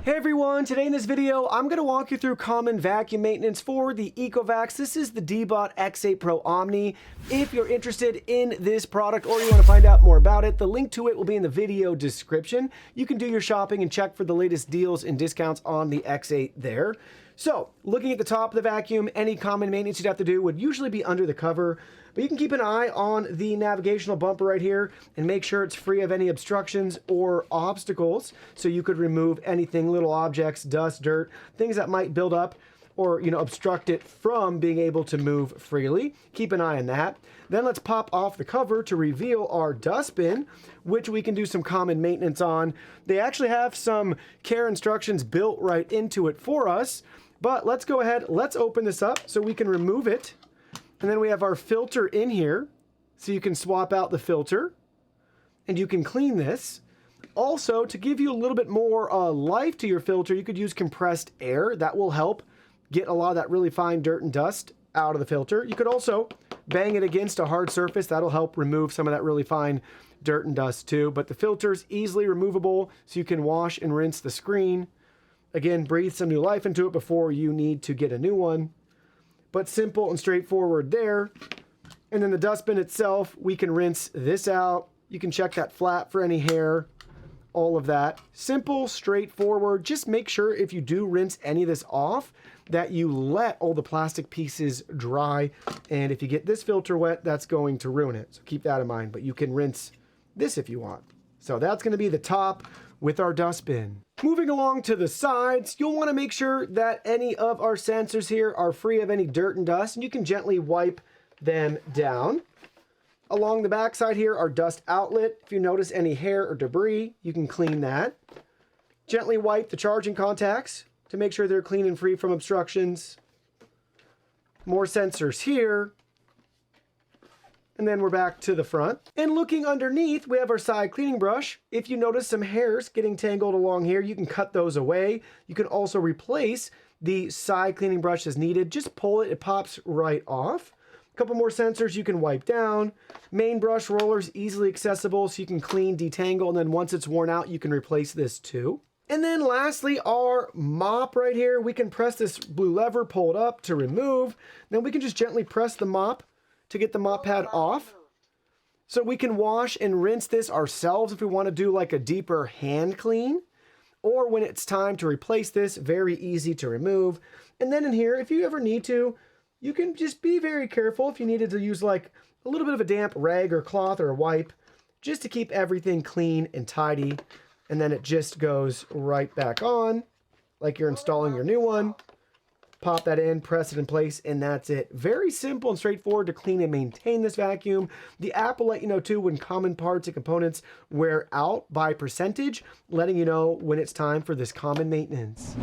Hey everyone, today in this video, I'm going to walk you through common vacuum maintenance for the Ecovacs. This is the Deebot X8 Pro Omni. If you're interested in this product or you want to find out more about it, the link to it will be in the video description. You can do your shopping and check for the latest deals and discounts on the X8 there. So, looking at the top of the vacuum, any common maintenance you'd have to do would usually be under the cover, but you can keep an eye on the navigational bumper right here and make sure it's free of any obstructions or obstacles, so you could remove anything, little objects, dust, dirt, things that might build up or, obstruct it from being able to move freely. Keep an eye on that. Then let's pop off the cover to reveal our dustbin, which we can do some common maintenance on. They actually have some care instructions built right into it for us. But let's go ahead, let's open this up so we can remove it. And then we have our filter in here, so you can swap out the filter and you can clean this. Also, to give you a little bit more life to your filter, you could use compressed air. That will help get a lot of that really fine dirt and dust out of the filter. You could also bang it against a hard surface. That'll help remove some of that really fine dirt and dust too. But the filter's easily removable, so you can wash and rinse the screen. Again, breathe some new life into it before you need to get a new one. But simple and straightforward there. And then the dustbin itself, we can rinse this out. You can check that flap for any hair, all of that. Simple, straightforward. Just make sure if you do rinse any of this off that you let all the plastic pieces dry. And if you get this filter wet, that's going to ruin it. So keep that in mind. But you can rinse this if you want. So that's going to be the top with our dustbin. Moving along to the sides, you'll want to make sure that any of our sensors here are free of any dirt and dust, and you can gently wipe them down. Along the back side here, our dust outlet. If you notice any hair or debris, you can clean that. Gently wipe the charging contacts to make sure they're clean and free from obstructions. More sensors here. And then we're back to the front. And looking underneath, we have our side cleaning brush. If you notice some hairs getting tangled along here, you can cut those away. You can also replace the side cleaning brush as needed. Just pull it, it pops right off. A couple more sensors you can wipe down. Main brush rollers, easily accessible, so you can clean, detangle, and then once it's worn out, you can replace this too. And then lastly, our mop right here. We can press this blue lever, pull it up to remove. Then we can just gently press the mop to get the mop pad off. So we can wash and rinse this ourselves if we want to do like a deeper hand clean. Or when it's time to replace this, very easy to remove. And then in here, if you ever need to, you can just be very careful if you needed to use like a little bit of a damp rag or cloth or a wipe, just to keep everything clean and tidy. And then it just goes right back on, like you're installing your new one. Pop that in, press it in place, and that's it. Very simple and straightforward to clean and maintain this vacuum. The app will let you know too when common parts and components wear out by percentage, letting you know when it's time for this common maintenance.